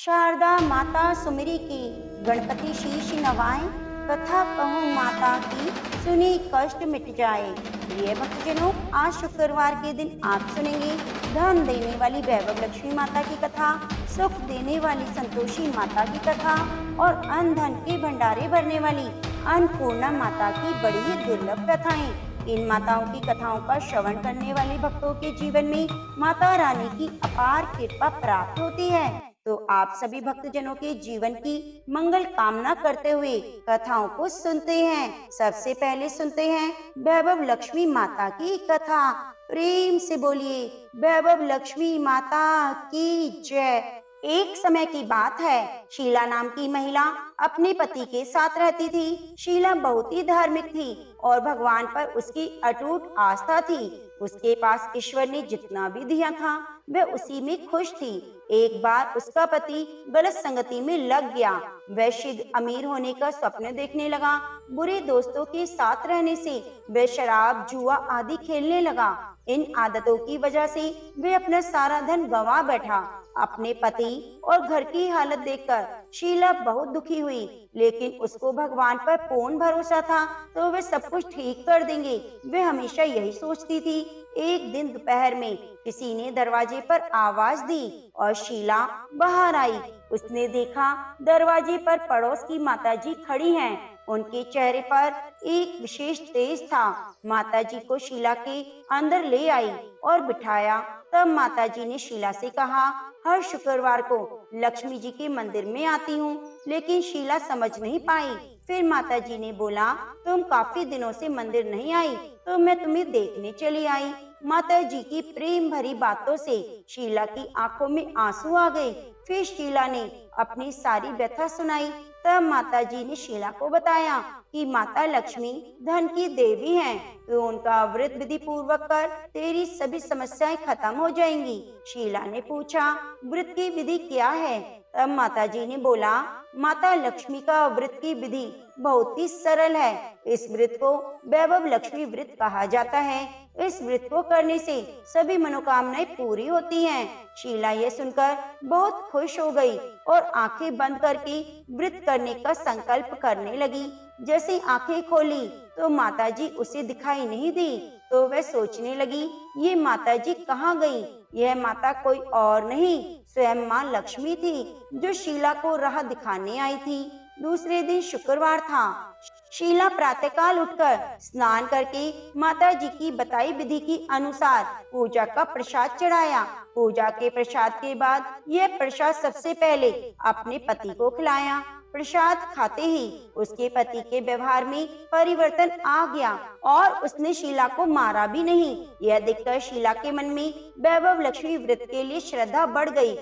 शारदा माता सुमिरी की, गणपति शीश नवाएं, कथा कहूँ माता की, सुनी कष्ट मिट जाए। प्रिय भक्तजनों, आज शुक्रवार के दिन आप सुनेंगे धन देने वाली वैभव लक्ष्मी माता की कथा, सुख देने वाली संतोषी माता की कथा और अन्न धन के भंडारे भरने वाली अन्नपूर्णा माता की बड़ी ही दुर्लभ कथाएं। इन माताओं की कथाओं का श्रवण करने वाले भक्तों के जीवन में माता रानी की अपार कृपा प्राप्त होती है। तो आप सभी भक्तजनों के जीवन की मंगल कामना करते हुए कथाओं को सुनते हैं। सबसे पहले सुनते हैं वैभव लक्ष्मी माता की कथा। प्रेम से बोलिए वैभव लक्ष्मी माता की जय। एक समय की बात है, शीला नाम की महिला अपने पति के साथ रहती थी। शीला बहुत ही धार्मिक थी और भगवान पर उसकी अटूट आस्था थी। उसके पास ईश्वर ने जितना भी दिया था वह उसी में खुश थी। एक बार उसका पति गलत संगति में लग गया। वह सिद्ध अमीर होने का स्वप्न देखने लगा। बुरे दोस्तों के साथ रहने से वह शराब जुआ आदि खेलने लगा। इन आदतों की वजह से वह अपना सारा धन गंवा बैठा। अपने पति और घर की हालत देखकर शीला बहुत दुखी हुई, लेकिन उसको भगवान पर पूर्ण भरोसा था तो वे सब कुछ ठीक कर देंगे। वे हमेशा यही सोचती थी। एक दिन दोपहर में किसी ने दरवाजे पर आवाज दी और शीला बाहर आई। उसने देखा दरवाजे पर पड़ोस की माताजी खड़ी हैं। उनके चेहरे पर एक विशेष तेज था। माताजी को शीला के अंदर ले आई और बिठाया। तब माताजी ने शीला से कहा, हर शुक्रवार को लक्ष्मी जी के मंदिर में आती हूँ, लेकिन शीला समझ नहीं पाई। फिर माताजी ने बोला, तुम काफी दिनों से मंदिर नहीं आई तो मैं तुम्हें देखने चली आई। माताजी की प्रेम भरी बातों से शीला की आंखों में आंसू आ गए। फिर शीला ने अपनी सारी व्यथा सुनाई। तब माताजी ने शीला को बताया कि माता लक्ष्मी धन की देवी हैं, तो उनका व्रत विधि पूर्वक कर तेरी सभी समस्याएं खत्म हो जाएंगी। शीला ने पूछा, व्रत की विधि क्या है? तब माताजी ने बोला, माता लक्ष्मी का व्रत की विधि बहुत ही सरल है। इस व्रत को वैभव लक्ष्मी व्रत कहा जाता है। इस व्रत को करने से सभी मनोकामनाएं पूरी होती हैं। शीला यह सुनकर बहुत खुश हो गई और आंखें बंद करके व्रत करने का संकल्प करने लगी। जैसे आंखें खोली तो माताजी उसे दिखाई नहीं दी, तो वह सोचने लगी, ये माताजी कहाँ गई? यह माता कोई और नहीं, स्वयं माँ लक्ष्मी थी, जो शीला को राह दिखाने आई थी। दूसरे दिन शुक्रवार था। शीला प्रातःकाल उठकर स्नान करके माता जी की बताई विधि के अनुसार पूजा का प्रसाद चढ़ाया। पूजा के प्रसाद के बाद यह प्रसाद सबसे पहले अपने पति को खिलाया। प्रसाद खाते ही उसके पति के व्यवहार में परिवर्तन आ गया और उसने शीला को मारा भी नहीं। यह देखकर शीला के मन में वैभव लक्ष्मी व्रत के लिए श्रद्धा बढ़ गई।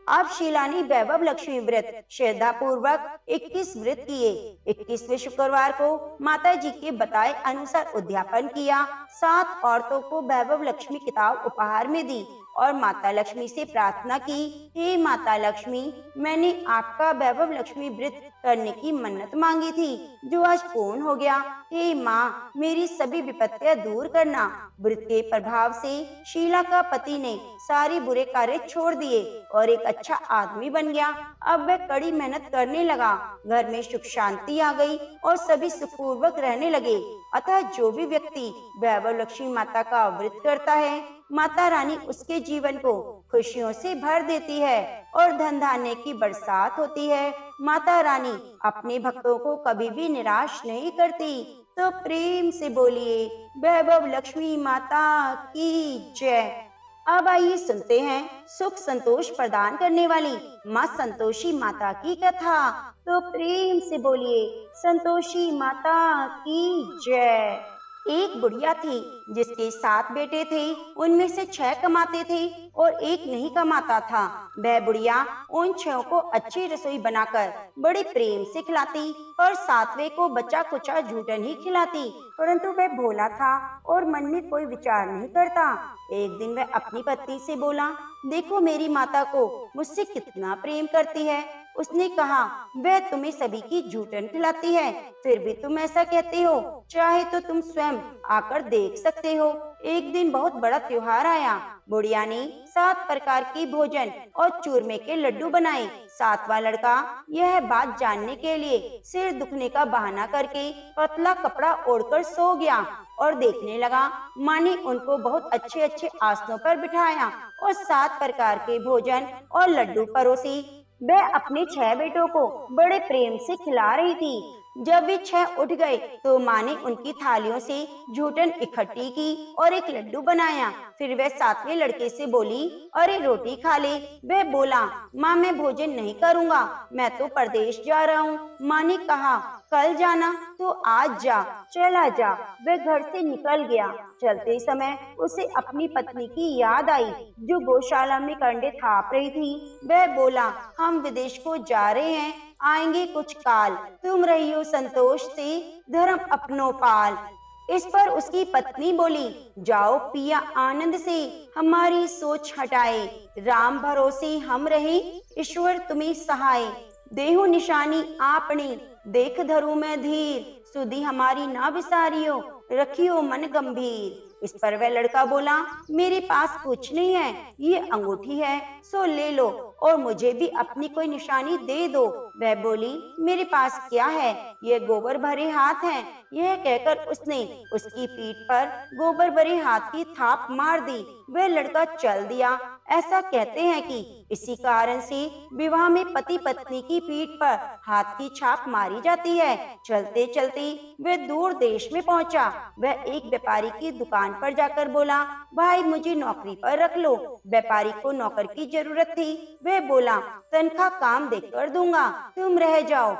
अब शीला ने वैभव लक्ष्मी व्रत श्रद्धा पूर्वक 21 व्रत किए। 21वें शुक्रवार को माता जी के बताए अनुसार उद्यापन किया। 7 औरतों को वैभव लक्ष्मी किताब उपहार में दी और माता लक्ष्मी से प्रार्थना की, हे माता लक्ष्मी, मैंने आपका वैभव लक्ष्मी व्रत करने की मन्नत मांगी थी, जो आज पूर्ण हो गया। हे माँ, मेरी सभी विपत्तियां दूर करना। व्रत के प्रभाव से शीला का पति ने सारे बुरे कार्य छोड़ दिए और एक अच्छा आदमी बन गया। अब वह कड़ी मेहनत करने लगा। घर में सुख शांति आ गई और सभी सुखपूर्वक रहने लगे। अतः जो भी व्यक्ति वैभव लक्ष्मी माता का व्रत करता है, माता रानी उसके जीवन को खुशियों से भर देती है और धन धान्य की बरसात होती है। माता रानी अपने भक्तों को कभी भी निराश नहीं करती। तो प्रेम से बोलिए वैभव लक्ष्मी माता की जय। अब आइए सुनते हैं सुख संतोष प्रदान करने वाली माँ संतोषी माता की कथा। तो प्रेम से बोलिए संतोषी माता की जय। एक बुढ़िया थी जिसके 7 बेटे थे। उनमें से 6 कमाते थे और एक नहीं कमाता था। वह बुढ़िया उन 6 को अच्छी रसोई बनाकर बड़े प्रेम से खिलाती और 7वें को बचा कुचा झूठन ही खिलाती, परंतु वह भोला था और मन में कोई विचार नहीं करता। एक दिन वह अपनी पत्नी से बोला, देखो मेरी माता को मुझसे कितना प्रेम करती है। उसने कहा, वह तुम्हें सभी की जूठन खिलाती है, फिर भी तुम ऐसा कहते हो। चाहे तो तुम स्वयं आकर देख सकते हो। एक दिन बहुत बड़ा त्योहार आया। बुढ़िया ने 7 प्रकार की भोजन और चूरमे के लड्डू बनाए। 7वां लड़का यह बात जानने के लिए सिर दुखने का बहाना करके पतला कपड़ा ओढ़कर सो गया और देखने लगा। माँ ने उनको बहुत अच्छे अच्छे आसनों पर बिठाया और 7 प्रकार के भोजन और लड्डू परोसी। वह अपने 6 बेटों को बड़े प्रेम से खिला रही थी। जब वे 6 उठ गए तो माँ ने उनकी थालियों से जूठन इकट्ठी की और एक लड्डू बनाया। फिर वह 7वें लड़के से बोली, अरे रोटी खा ले। वह बोला, माँ मैं भोजन नहीं करूँगा, मैं तो परदेश जा रहा हूँ। माँ ने कहा, कल जाना तो आज जा, चला जा। वह घर से निकल गया। चलते समय उसे अपनी पत्नी की याद आई जो गौशाला में कंडे थाप रही थी। वह बोला, हम विदेश को जा रहे हैं, आएंगे कुछ काल, तुम रहियो संतोष से, धर्म अपनो पाल। इस पर उसकी पत्नी बोली, जाओ पिया आनंद से, हमारी सोच हटाए, राम भरोसे हम रहे, ईश्वर तुम्हें सहाय। देहु निशानी आपनी, देख धरू में धीर, सुधी हमारी ना विसारियो, रखियो मन गंभीर। इस पर वह लड़का बोला, मेरे पास कुछ नहीं है, ये अंगूठी है, सो ले लो और मुझे भी अपनी कोई निशानी दे दो। वह बोली, मेरे पास क्या है, ये गोबर भरे हाथ हैं। यह कहकर उसने उसकी पीठ पर गोबर भरे हाथ की थाप मार दी। वह लड़का चल दिया। ऐसा कहते हैं कि इसी कारण से विवाह में पति पत्नी की पीठ पर हाथ की छाप मारी जाती है। चलते चलते वह दूर देश में पहुंचा। वह एक व्यापारी की दुकान पर जाकर बोला, भाई मुझे नौकरी पर रख लो। व्यापारी को नौकर की जरूरत थी। वह बोला, तनख्वाह काम देकर दूंगा, तुम रह जाओ।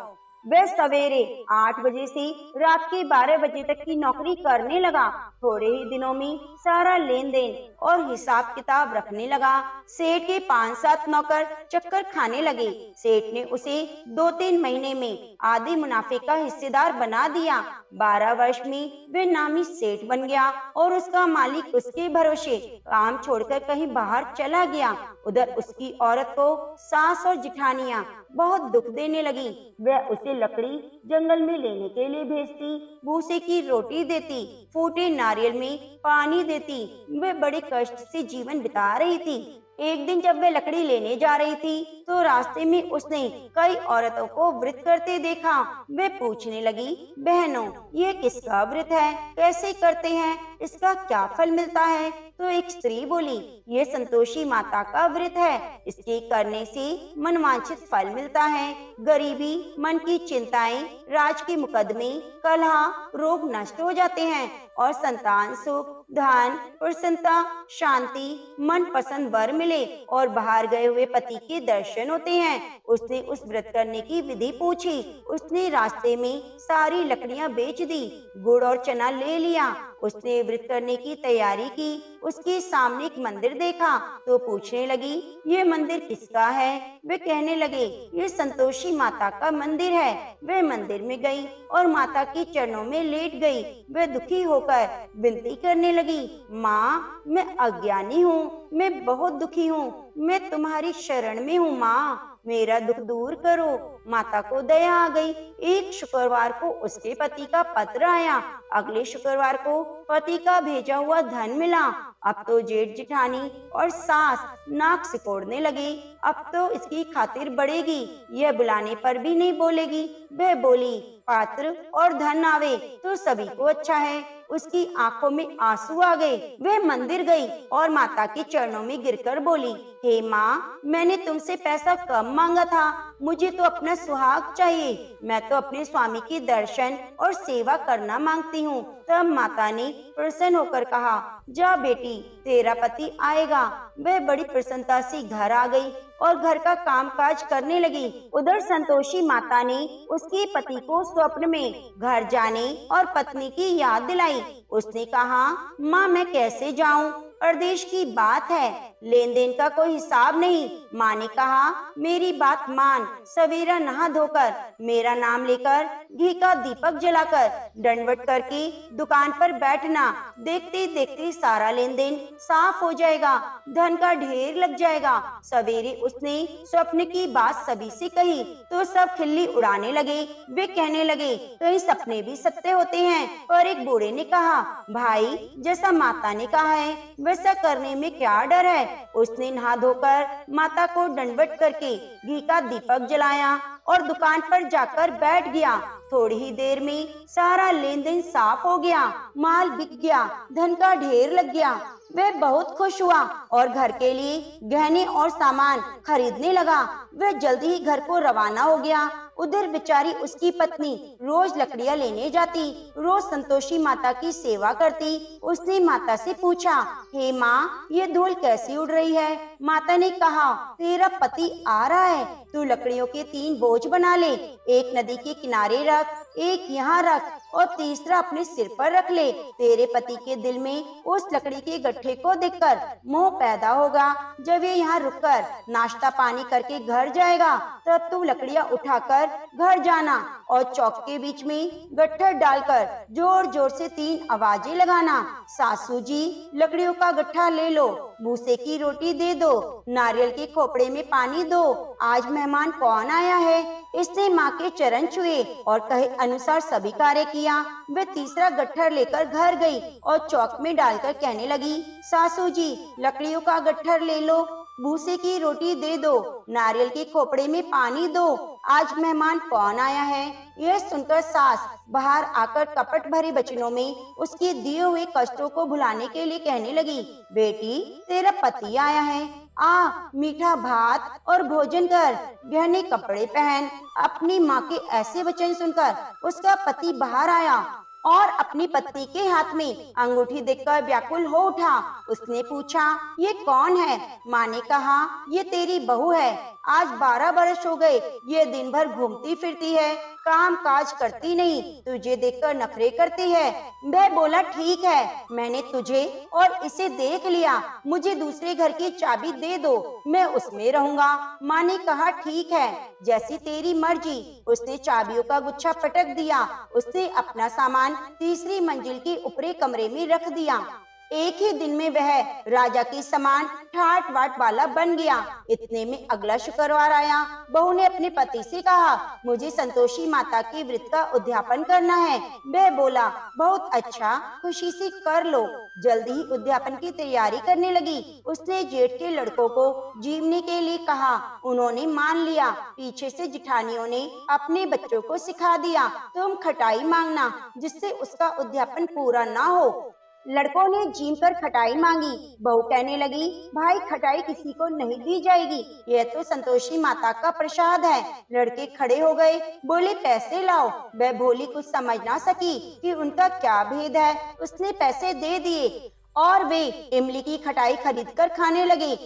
वह सवेरे 8 बजे से रात के 12 बजे तक की नौकरी करने लगा। थोड़े ही दिनों में सारा लेन देन और हिसाब किताब रखने लगा। सेठ के 5-7 नौकर चक्कर खाने लगे। सेठ ने उसे 2-3 महीने में आधे मुनाफे का हिस्सेदार बना दिया। 12 वर्ष में वह नामी सेठ बन गया और उसका मालिक उसके भरोसे काम छोड़कर कहीं बाहर चला गया। उधर उसकी औरत को सास और जिठानियां बहुत दुख देने लगी। वह उसे लकड़ी जंगल में लेने के लिए भेजती, भूसे की रोटी देती, फूटे नारियल में पानी देती। वह बड़े कष्ट से जीवन बिता रही थी। एक दिन जब वह लकड़ी लेने जा रही थी तो रास्ते में उसने कई औरतों को व्रत करते देखा। वह पूछने लगी, बहनों ये किसका व्रत है, कैसे करते हैं, इसका क्या फल मिलता है? तो एक स्त्री बोली, ये संतोषी माता का व्रत है, इसके करने से मनवांछित फल मिलता है। गरीबी, मन की चिंताएं, राज के मुकदमे, कलह, रोग नष्ट हो जाते हैं और संतान सुख, धन, प्रसन्नता, शांति, मन पसंद वर मिले और बाहर गए हुए पति के दर्शन होते हैं। उसने उस व्रत करने की विधि पूछी। उसने रास्ते में सारी लकड़ियां बेच दी, गुड़ और चना ले लिया। उसने व्रत करने की तैयारी की। उसके सामने एक मंदिर देखा तो पूछने लगी, ये मंदिर किसका है? वे कहने लगे, ये संतोषी माता का मंदिर है। वे मंदिर में गई और माता के चरणों में लेट गई। वे दुखी होकर विनती करने लगी, माँ मैं अज्ञानी हूँ, मैं बहुत दुखी हूँ, मैं तुम्हारी शरण में हूँ माँ, मेरा दुख दूर करो। माता को दया आ गई। एक शुक्रवार को उसके पति का पत्र आया। अगले शुक्रवार को पति का भेजा हुआ धन मिला। अब तो जेठ जिठानी और सास नाक सिकोड़ने लगे। अब तो इसकी खातिर बढ़ेगी, यह बुलाने पर भी नहीं बोलेगी। वह बोली, पात्र और धन आवे तो सभी को अच्छा है। उसकी आंखों में आंसू आ गए। वह मंदिर गई और माता के चरणों में गिरकर बोली, हे माँ, मैंने तुमसे पैसा कम मांगा था, मुझे तो अपना सुहाग चाहिए। मैं तो अपने स्वामी की दर्शन और सेवा करना मांगती हूँ। तब माता ने प्रसन्न होकर कहा, जा बेटी, तेरा पति आएगा। वह बड़ी प्रसन्नता से घर आ गई और घर का कामकाज करने लगी। उधर संतोषी माता ने उसके पति को स्वप्न में घर जाने और पत्नी की याद दिलाई। उसने कहा, माँ मैं कैसे जाऊँ? प्रदेश की बात है, लेन देन का कोई हिसाब नहीं। माँ ने कहा, मेरी बात मान, सवेरा नहा धोकर, मेरा नाम लेकर, घी का दीपक जलाकर, दंडवत करके दुकान पर बैठना। देखते देखते सारा लेन देन साफ हो जाएगा, धन का ढेर लग जाएगा। सवेरे उसने स्वप्न की बात सभी से कही तो सब खिल्ली उड़ाने लगे। वे कहने लगे, कई सपने भी सत्य होते हैं। और एक बूढ़े ने कहा, भाई, जैसा माता ने कहा है वैसा करने में क्या डर है। उसने नहा धोकर माता को दंडवत करके घी का दीपक जलाया और दुकान पर जाकर बैठ गया। थोड़ी ही देर में सारा लेन देन साफ हो गया, माल बिक गया, धन का ढेर लग गया। वह बहुत खुश हुआ और घर के लिए गहने और सामान खरीदने लगा। वह जल्दी ही घर को रवाना हो गया। उधर बेचारी उसकी पत्नी रोज लकड़ियां लेने जाती, रोज संतोषी माता की सेवा करती। उसने माता से पूछा, हे माँ, ये धूल कैसी उड़ रही है। माता ने कहा, तेरा पति आ रहा है, तू लकड़ियों के 3 बोझ बना ले। एक नदी के किनारे रख, एक यहाँ रख और तीसरा अपने सिर पर रख ले। तेरे पति के दिल में उस लकड़ी के गट्ठे को देखकर मोह पैदा होगा। जब ये यहाँ रुककर नाश्ता पानी करके घर जाएगा, तब तू लकड़ियाँ उठाकर घर जाना और चौक के बीच में गट्ठर डालकर जोर जोर से 3 आवाजें लगाना। सासू जी, लकड़ियों का गट्ठा ले लो, भूसे की रोटी दे दो, नारियल के खोपड़े में पानी दो, आज मेहमान कौन आया है। इसने माँ के चरण छुए और कहे अनुसार सभी कार्य किया। वे तीसरा गट्ठर लेकर घर गई और चौक में डालकर कहने लगी, सासू जी, लकड़ियों का गट्ठर ले लो, भूसे की रोटी दे दो, नारियल के खोपड़े में पानी दो, आज मेहमान कौन आया है। यह सुनकर सास बाहर आकर कपट भरे वचनों में उसके दिए हुए कष्टों को भुलाने के लिए कहने लगी, बेटी, तेरा पति आया है, आ मीठा भात और भोजन कर, गहने कपड़े पहन। अपनी माँ के ऐसे वचन सुनकर उसका पति बाहर आया और अपनी पत्नी के हाथ में अंगूठी देखकर व्याकुल हो उठा। उसने पूछा, ये कौन है। माँ ने कहा, ये तेरी बहू है, आज 12 वर्ष हो गए ये दिन भर घूमती फिरती है, काम काज करती नहीं, तुझे देखकर नखरे करती है। वह बोला, ठीक है, मैंने तुझे और इसे देख लिया, मुझे दूसरे घर की चाबी दे दो, मैं उसमें रहूंगा। माँ ने कहा, ठीक है, जैसी तेरी मर्जी। उसने चाबियों का गुच्छा पटक दिया। उसने अपना सामान तीसरी मंजिल के ऊपरी कमरे में रख दिया। एक ही दिन में वह राजा के समान ठाट बाट वाला बन गया। इतने में अगला शुक्रवार आया। बहू ने अपने पति से कहा, मुझे संतोषी माता के व्रत का उद्यापन करना है। वह बोला, बहुत अच्छा, खुशी से कर लो। जल्दी ही उद्यापन की तैयारी करने लगी। उसने जेठ के लड़कों को जीवने के लिए कहा, उन्होंने मान लिया। पीछे से जिठानियों ने अपने बच्चों को सिखा दिया, तुम खटाई मांगना जिससे उसका उद्यापन पूरा ना हो। लड़कों ने जीम कर खटाई मांगी। बहू कहने लगी, भाई, खटाई किसी को नहीं दी जाएगी, यह तो संतोषी माता का प्रसाद है। लड़के खड़े हो गए, बोले, पैसे लाओ। वह भोली कुछ समझ ना सकी कि उनका क्या भेद है। उसने पैसे दे दिए और वे इमली की खटाई खरीद कर खाने लगे।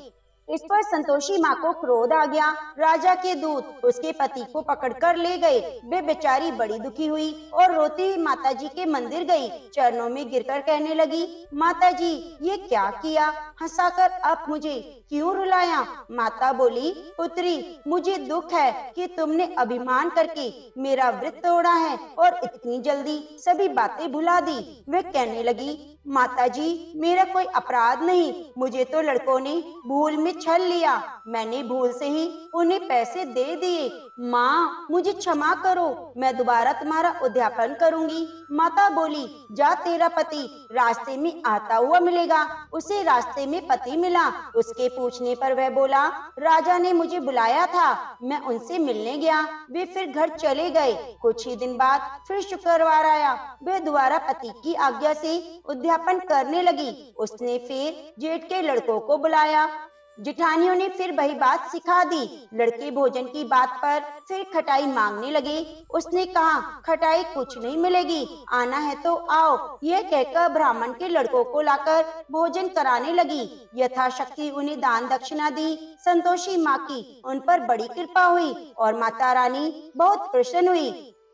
इस पर संतोषी माँ को क्रोध आ गया। राजा के दूत उसके पति को पकड़कर ले गए। वे बेचारी बड़ी दुखी हुई और रोती हुई माता जी के मंदिर गई। चरणों में गिरकर कहने लगी, माता जी, ये क्या किया, हंसाकर अब मुझे क्यों रुलाया। माता बोली, पुत्री, मुझे दुख है कि तुमने अभिमान करके मेरा व्रत तोड़ा है और इतनी जल्दी सभी बातें भुला दी। वे कहने लगी, माता जी, मेरा कोई अपराध नहीं, मुझे तो लड़कों ने भूल में छल लिया, मैंने भूल से ही उन्हें पैसे दे दिए। माँ, मुझे क्षमा करो, मैं दोबारा तुम्हारा उद्यापन करूंगी। माता बोली, जा, तेरा पति रास्ते में आता हुआ मिलेगा। उसे रास्ते में पति मिला। उसके पूछने पर वह बोला, राजा ने मुझे बुलाया था, मैं उनसे मिलने गया। वे फिर घर चले गए। कुछ ही दिन बाद फिर शुक्रवार आया। वे दोबारा पति की आज्ञा से उद्यापन करने लगी। उसने फिर जेठ के लड़कों को बुलाया। जिठानियों ने फिर वही बात सिखा दी। लड़के भोजन की बात पर फिर खटाई मांगने लगे। उसने कहा, खटाई कुछ नहीं मिलेगी, आना है तो आओ। यह कहकर ब्राह्मण के लड़कों को लाकर भोजन कराने लगी। यथाशक्ति उन्हें दान दक्षिणा दी। संतोषी माँ की उन पर बड़ी कृपा हुई और माता रानी बहुत प्रसन्न हुई।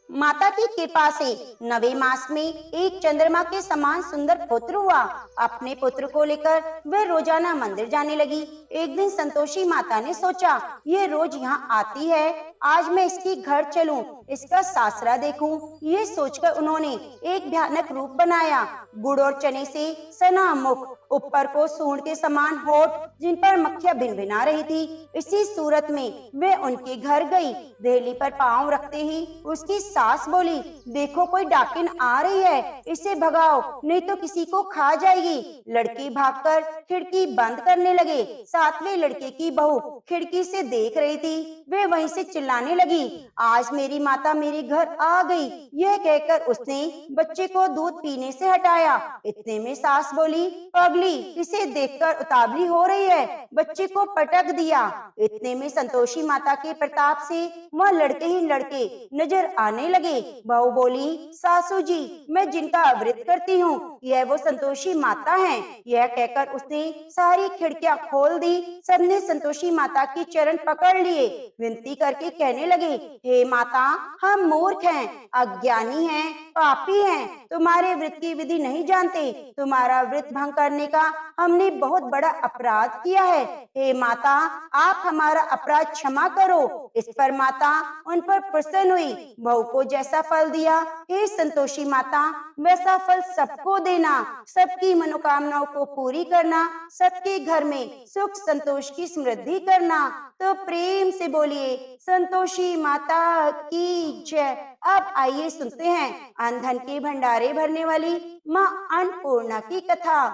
माता की कृपा से 9वें मास में एक चंद्रमा के समान सुंदर पुत्र हुआ। अपने पुत्र को लेकर वह रोजाना मंदिर जाने लगी। एक दिन संतोषी माता ने सोचा, ये रोज यहाँ आती है, आज मैं इसकी घर चलूं, इसका सासरा देखूं। ये सोचकर उन्होंने एक भयानक रूप बनाया। गुड़ और चने से सना मुख, ऊपर को सूंड के समान होठ, जिन पर मक्खियां भिनभिना रही थी। इसी सूरत में वे उनके घर गई। देहली पर पांव रखते ही उसकी सास बोली, देखो कोई डाकिन आ रही है, इसे भगाओ नहीं तो किसी को खा जाएगी। लड़के भागकर खिड़की बंद करने लगे। 7वें लड़के की बहू खिड़की से देख रही थी। वे वहीं से चिल्लाने लगी, आज मेरी माता मेरे घर आ गई। यह कहकर उसने बच्चे को दूध पीने से हटाया। इतने में सास बोली, पगली, इसे देखकर उतावली हो रही है, बच्चे को पटक दिया। इतने में संतोषी माता के प्रताप से वह लड़के ही लड़के नजर आने लगे। बहू बोली, सासू जी, मैं जिनका व्रत करती हूँ, यह वो संतोषी माता हैं। यह कहकर उसने सारी खिड़कियां खोल दी। सबने संतोषी माता की चरण पकड़ लिए। विनती करके कहने लगे, हे माता, हम मूर्ख हैं, अज्ञानी हैं, पापी हैं, तुम्हारे व्रत की विधि नहीं जानते। तुम्हारा व्रत भंग करने का हमने बहुत बड़ा अपराध किया है। हे माता, आप हमारा अपराध क्षमा करो। इस पर माता उन पर प्रसन्न हुई। बहू को जैसा फल दिया, हे संतोषी माता, वैसा फल सबको देना, सबकी मनोकामनाओं को पूरी करना, सबके घर में सुख संतोष की समृद्धि करना। तो प्रेम से बोलिए, संतोषी माता की जय। अब आइए सुनते हैं अनधन के भंडारे भरने वाली माँ अन्नपूर्णा की कथा।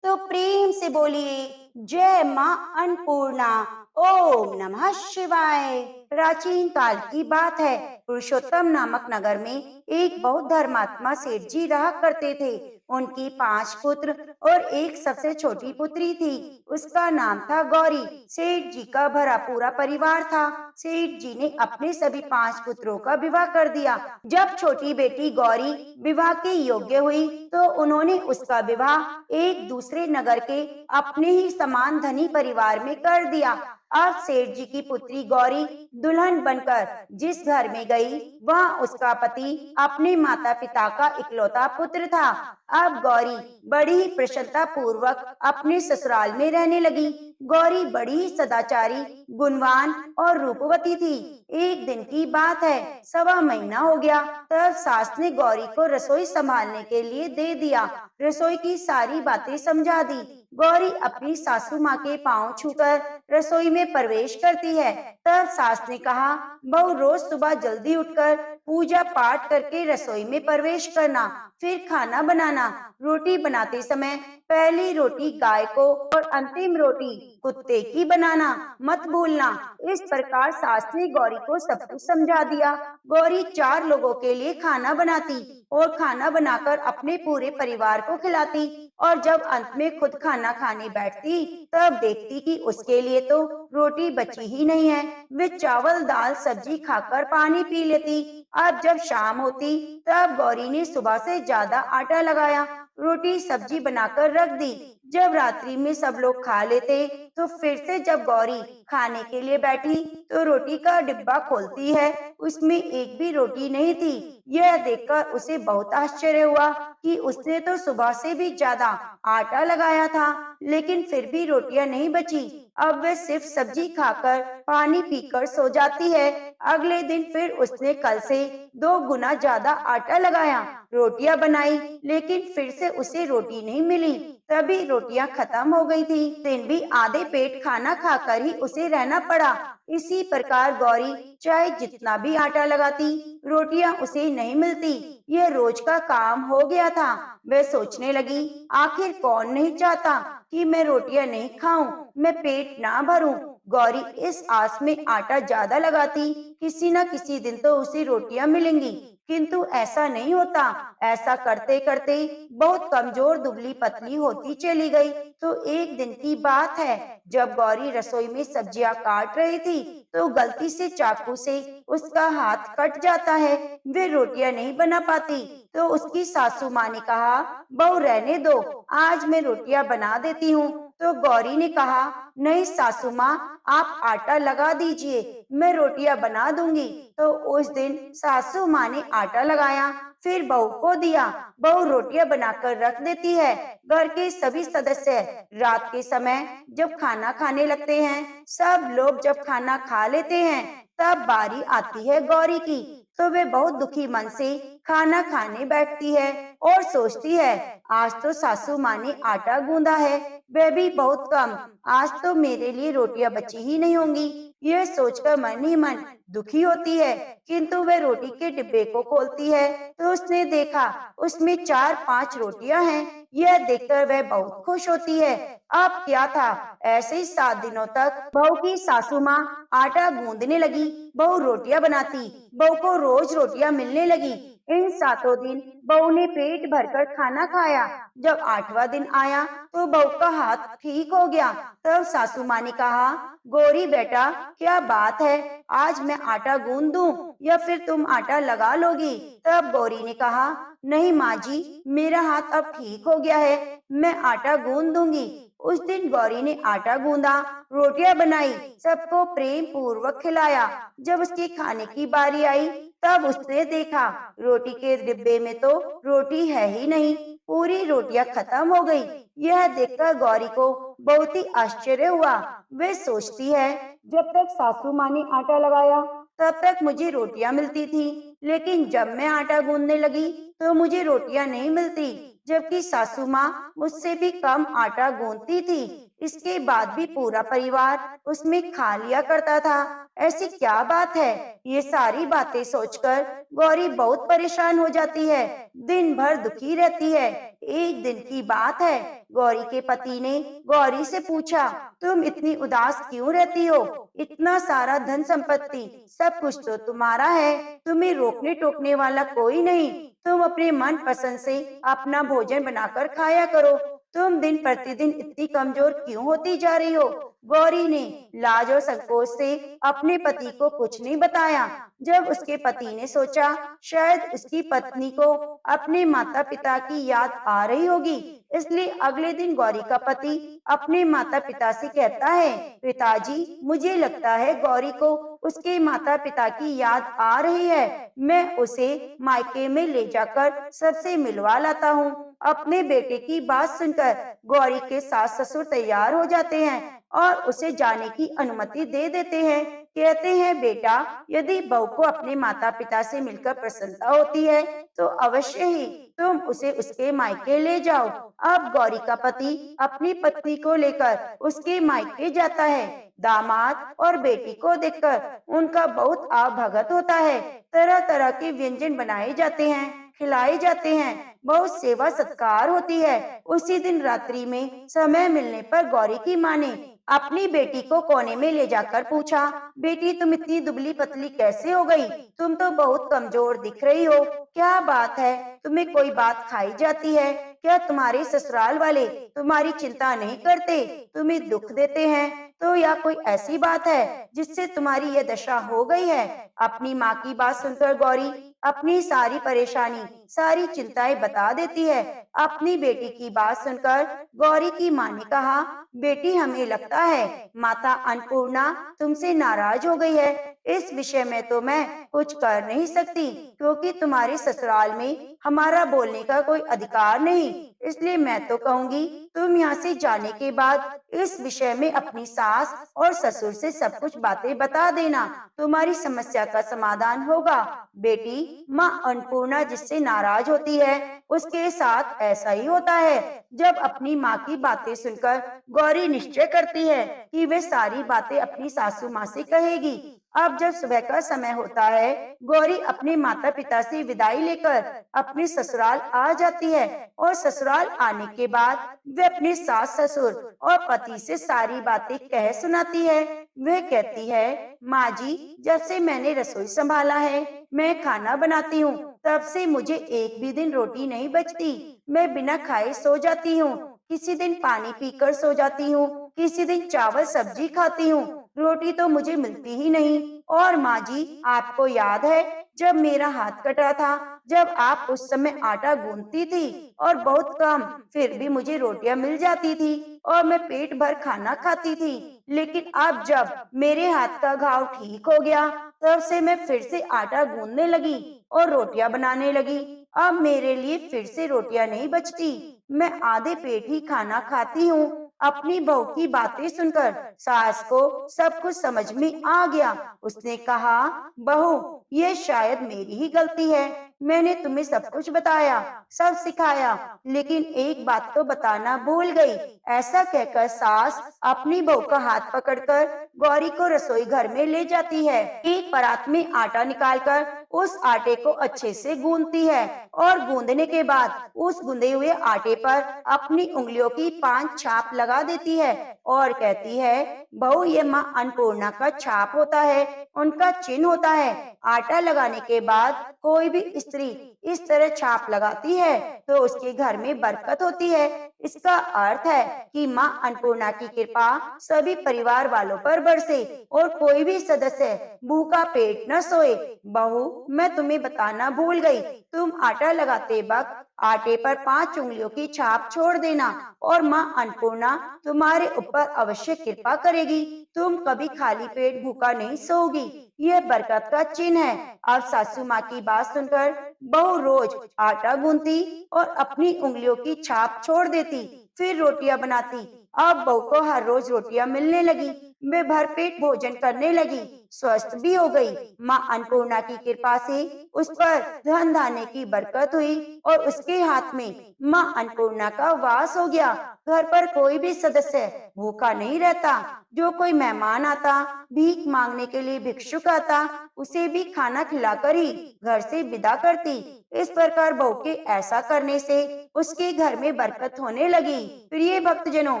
तो प्रेम से बोलिए, जय माँ अन्नपूर्णा। ओम नमः शिवाय। प्राचीन काल की बात है। पुरुषोत्तम नामक नगर में एक बहुत धर्मात्मा सेठ जी रहा करते थे। उनकी 5 पुत्र और एक सबसे छोटी पुत्री थी। उसका नाम था गौरी। सेठ जी का भरा पूरा परिवार था। सेठ जी ने अपने सभी 5 पुत्रों का विवाह कर दिया। जब छोटी बेटी गौरी विवाह के योग्य हुई तो उन्होंने उसका विवाह एक दूसरे नगर के अपने ही समान धनी परिवार में कर दिया। अब सेठ जी की पुत्री गौरी दुल्हन बनकर जिस घर में गई, वहाँ उसका पति अपने माता पिता का इकलौता पुत्र था। अब गौरी बड़ी ही प्रसन्नता पूर्वक अपने ससुराल में रहने लगी। गौरी बड़ी ही सदाचारी, गुणवान और रूपवती थी। एक दिन की बात है, 1.25 महीना हो गया, तब सास ने गौरी को रसोई संभालने के लिए दे दिया। रसोई की सारी बातें समझा दी। गौरी अपनी सासू माँ के पांव छूकर रसोई में प्रवेश करती है। तब सास ने कहा, बहू रोज सुबह जल्दी उठकर पूजा पाठ करके रसोई में प्रवेश करना, फिर खाना बनाना। रोटी बनाते समय पहली रोटी गाय को और अंतिम रोटी कुत्ते की बनाना मत भूलना। इस प्रकार सास ने गौरी को सब कुछ समझा दिया। गौरी 4 लोगों के लिए खाना बनाती और खाना बनाकर अपने पूरे परिवार को खिलाती, और जब अंत में खुद खाना खाने बैठती तब देखती कि उसके लिए तो रोटी बची ही नहीं है। वे चावल दाल सब्जी खाकर पानी पी लेती। अब जब शाम होती तब गौरी ने सुबह से ज्यादा आटा लगाया, रोटी सब्जी बनाकर रख दी। जब रात्रि में सब लोग खा लेते तो फिर से जब गौरी खाने के लिए बैठी तो रोटी का डिब्बा खोलती है, उसमें एक भी रोटी नहीं थी। यह देखकर उसे बहुत आश्चर्य हुआ कि उसने तो सुबह से भी ज्यादा आटा लगाया था, लेकिन फिर भी रोटियां नहीं बची। अब वह सिर्फ सब्जी खाकर पानी पीकर सो जाती है। अगले दिन फिर उसने कल से 2 गुना ज्यादा आटा लगाया, रोटियां बनाई, लेकिन फिर से उसे रोटी नहीं मिली। तभी रोटियां खत्म हो गई थी। दिन भी आधे पेट खाना खाकर ही उसे रहना पड़ा। इसी प्रकार गौरी चाहे जितना भी आटा लगाती, रोटियां उसे नहीं मिलती। यह रोज का काम हो गया था। वह सोचने लगी, आखिर कौन नहीं चाहता कि मैं रोटियां नहीं खाऊं, मैं पेट ना भरूं। गौरी इस आस में आटा ज्यादा लगाती, किसी न किसी दिन तो उसे रोटियां मिलेंगी, किंतु ऐसा नहीं होता। ऐसा करते करते बहुत कमजोर दुबली पतली होती चली गई। तो एक दिन की बात है, जब गौरी रसोई में सब्जियां काट रही थी तो गलती से चाकू से उसका हाथ कट जाता है। वे रोटियां नहीं बना पाती। तो उसकी सासू माँ ने कहा, बहू रहने दो, आज मैं रोटियां बना देती हूँ, तो गौरी ने कहा, नहीं सासू माँ, आप आटा लगा दीजिए, मैं रोटियां बना दूंगी। तो उस दिन सासू माँ ने आटा लगाया, फिर बहू को दिया। बहू रोटियां बनाकर रख देती है। घर के सभी सदस्य रात के समय जब खाना खाने लगते हैं, सब लोग जब खाना खा लेते हैं, तब बारी आती है गौरी की। तो वे बहुत दुखी मन से खाना खाने बैठती है और सोचती है, आज तो सासू माँ ने आटा गूंदा है, वह भी बहुत कम, आज तो मेरे लिए रोटियां बची ही नहीं होंगी। यह सोचकर मन ही मन दुखी होती है। किंतु वह रोटी के डिब्बे को खोलती है तो उसने देखा उसमें 4-5 रोटियां हैं। यह देखकर वह बहुत खुश होती है। अब क्या था, ऐसे ही 7 दिनों तक बहू की सासू माँ आटा गूंदने लगी, बहू रोटियां बनाती, बहू को रोज रोटियां मिलने लगी। इन 7 दिन बहू ने पेट भरकर खाना खाया। जब 8वां दिन आया तो बहू का हाथ ठीक हो गया। तब सासू माँ ने कहा, गौरी बेटा, क्या बात है, आज मैं आटा गूंद दूं या फिर तुम आटा लगा लोगी? तब गौरी ने कहा, नहीं माँ जी, मेरा हाथ अब ठीक हो गया है, मैं आटा गूंद दूंगी। उस दिन गौरी ने आटा गूंदा, रोटियां बनाई, सबको प्रेम पूर्वक खिलाया। जब उसके खाने की बारी आई, तब उसने देखा रोटी के डिब्बे में तो रोटी है ही नहीं, पूरी रोटियां खत्म हो गई। यह देखकर गौरी को बहुत ही आश्चर्य हुआ। वे सोचती है, जब तक सासू माँ ने आटा लगाया तब तक मुझे रोटियां मिलती थी, लेकिन जब मैं आटा गूंदने लगी तो मुझे रोटियां नहीं मिलती, जबकि सासू माँ मुझसे भी कम आटा गूंदती थी। इसके बाद भी पूरा परिवार उसमें खा लिया करता था। ऐसी क्या बात है? ये सारी बातें सोचकर गौरी बहुत परेशान हो जाती है, दिन भर दुखी रहती है। एक दिन की बात है, गौरी के पति ने गौरी से पूछा, तुम इतनी उदास क्यों रहती हो? इतना सारा धन संपत्ति, सब कुछ तो तुम्हारा है, तुम्हें रोकने टोकने वाला कोई नहीं। तुम अपने मन पसंद से अपना भोजन बनाकर खाया करो। तुम दिन प्रतिदिन इतनी कमजोर क्यों होती जा रही हो? गौरी ने लाज और संकोच से अपने पति को कुछ नहीं बताया। जब उसके पति ने सोचा शायद उसकी पत्नी को अपने माता पिता की याद आ रही होगी, इसलिए अगले दिन गौरी का पति अपने माता पिता से कहता है, पिताजी, मुझे लगता है गौरी को उसके माता पिता की याद आ रही है, मैं उसे मायके में ले जाकर सबसे मिलवा लाता हूँ। अपने बेटे की बात सुनकर गौरी के सास ससुर तैयार हो जाते हैं और उसे जाने की अनुमति दे देते हैं। कहते हैं, बेटा, यदि बहू को अपने माता पिता से मिलकर प्रसन्नता होती है तो अवश्य ही तुम उसे उसके मायके ले जाओ। अब गौरी का पति अपनी पत्नी को लेकर उसके मायके जाता है। दामाद और बेटी को देखकर उनका बहुत आवभगत होता है। तरह तरह के व्यंजन बनाए जाते हैं, खिलाए जाते हैं, बहुत सेवा सत्कार होती है। उसी दिन रात्रि में समय मिलने पर गौरी की माँ ने अपनी बेटी को कोने में ले जाकर पूछा, बेटी, तुम इतनी दुबली पतली कैसे हो गई? तुम तो बहुत कमजोर दिख रही हो, क्या बात है? तुम्हें कोई बात खाई जाती है क्या? तुम्हारे ससुराल वाले तुम्हारी चिंता नहीं करते, तुम्हें दुख देते हैं तो, या कोई ऐसी बात है जिससे तुम्हारी यह दशा हो गई है? अपनी माँ की बात सुनकर गौरी अपनी सारी परेशानी, सारी चिंताएं बता देती है। अपनी बेटी की बात सुनकर गौरी की माँ ने कहा, बेटी, हमें लगता है माता अन्नपूर्णा तुमसे नाराज हो गई है। इस विषय में तो मैं कुछ कर नहीं सकती, क्योंकि तुम्हारे ससुराल में हमारा बोलने का कोई अधिकार नहीं। इसलिए मैं तो कहूँगी, तुम यहाँ से जाने के बाद इस विषय में अपनी सास और ससुर से सब कुछ बातें बता देना, तुम्हारी समस्या का समाधान होगा। बेटी, माँ अन्नपूर्णा जिससे नाराज होती है उसके साथ ऐसा ही होता है। जब अपनी माँ की बातें सुनकर गौरी निश्चय करती है कि वे सारी बातें अपनी सासू माँ से कहेगी। अब जब सुबह का समय होता है, गौरी अपने माता पिता से विदाई लेकर अपने ससुराल आ जाती है और ससुराल आने के बाद वे अपने सास ससुर और पति से सारी बातें कह सुनाती है। वह कहती है, माँ जी, जब से मैंने रसोई संभाला है, मैं खाना बनाती हूँ, तब से मुझे एक भी दिन रोटी नहीं बचती। मैं बिना खाए सो जाती हूँ, किसी दिन पानी पीकर सो जाती हूँ, किसी दिन चावल सब्जी खाती हूँ, रोटी तो मुझे मिलती ही नहीं। और माँ जी, आपको याद है जब मेरा हाथ कटा था, जब आप उस समय आटा गूंथती थी और बहुत कम, फिर भी मुझे रोटियां मिल जाती थी और मैं पेट भर खाना खाती थी। लेकिन अब जब मेरे हाथ का घाव ठीक हो गया, तब से मैं फिर से आटा गूंदने लगी और रोटियां बनाने लगी। अब मेरे लिए फिर से रोटियां नहीं बचती, मैं आधे पेट ही खाना खाती हूँ। अपनी बहू की बातें सुनकर सास को सब कुछ समझ में आ गया। उसने कहा, बहू, ये शायद मेरी ही गलती है। मैंने तुम्हें सब कुछ बताया, सब सिखाया, लेकिन एक बात तो बताना भूल गई। ऐसा कहकर सास अपनी बहू का हाथ पकड़कर गौरी को रसोई घर में ले जाती है। एक परात में आटा निकालकर उस आटे को अच्छे से गूंदती है और गूंदने के बाद उस गूंदे हुए आटे पर अपनी उंगलियों की 5 छाप लगा देती है और कहती है, बहू, ये माँ अन्नपूर्णा का छाप होता है, उनका चिन्ह होता है। आटा लगाने के बाद कोई भी स्त्री इस तरह छाप लगाती है तो उसके घर में बरकत होती है। इसका अर्थ है कि माँ अन्नपूर्णा की कृपा सभी परिवार वालों पर बरसे और कोई भी सदस्य भूखा पेट न सोए। बहू, मैं तुम्हें बताना भूल गई, तुम आटा लगाते वक्त आटे पर 5 उंगलियों की छाप छोड़ देना और माँ अन्नपूर्णा तुम्हारे ऊपर अवश्य कृपा करेगी। तुम कभी खाली पेट भूखा नहीं सोओगी। यह बरकत का चिन्ह है। अब सासू माँ की बात सुनकर बहू रोज आटा गूंथती और अपनी उंगलियों की छाप छोड़ देती, फिर रोटियां बनाती। अब बहू को हर रोज रोटियां मिलने लगी, वे भरपेट भोजन करने लगी, स्वस्थ भी हो गई। माँ अन्नपूर्णा की कृपा से उस पर धन धान्य की बरकत हुई और उसके हाथ में माँ अन्नपूर्णा का वास हो गया। घर पर कोई भी सदस्य भूखा नहीं रहता। जो कोई मेहमान आता, भीख मांगने के लिए भिक्षुक आता, उसे भी खाना खिलाकर ही घर से विदा करती। इस प्रकार बहू के ऐसा करने से उसके घर में बरकत होने लगी। प्रिय भक्तजनों,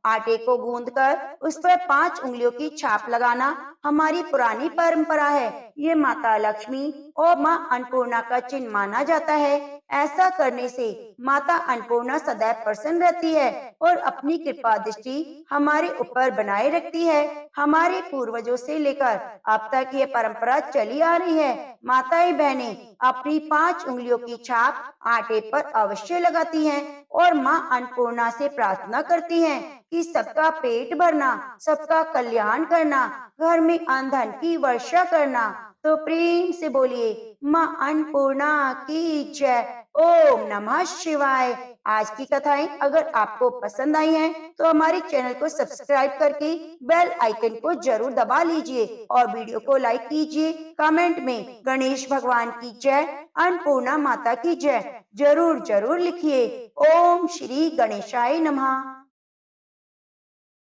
आटे को गूंदकर उस पर 5 उंगलियों की छाप लगाना हमारी पुरानी परंपरा है। ये माता लक्ष्मी और माँ अन्नपूर्णा का चिन्ह माना जाता है। ऐसा करने से माता अन्नपूर्णा सदैव प्रसन्न रहती है और अपनी कृपा दृष्टि हमारे ऊपर बनाए रखती है। हमारे पूर्वजों से लेकर अब तक ये परंपरा चली आ रही है। माताएं बहनें अपनी 5 उंगलियों की छाप आटे पर अवश्य लगाती हैं और माँ अन्नपूर्णा से प्रार्थना करती हैं कि सबका पेट भरना, सबका कल्याण करना, घर में अन्न धन की वर्षा करना। तो प्रेम से बोलिए, माँ अन्नपूर्णा की जय। ओम नमः शिवाय। आज की कथाएं अगर आपको पसंद आई हैं, तो हमारे चैनल को सब्सक्राइब करके बेल आइकन को जरूर दबा लीजिए और वीडियो को लाइक कीजिए। कमेंट में गणेश भगवान की जय, अन्नपूर्णा माता की जय जरूर जरूर लिखिए। ओम श्री गणेशाय नमः।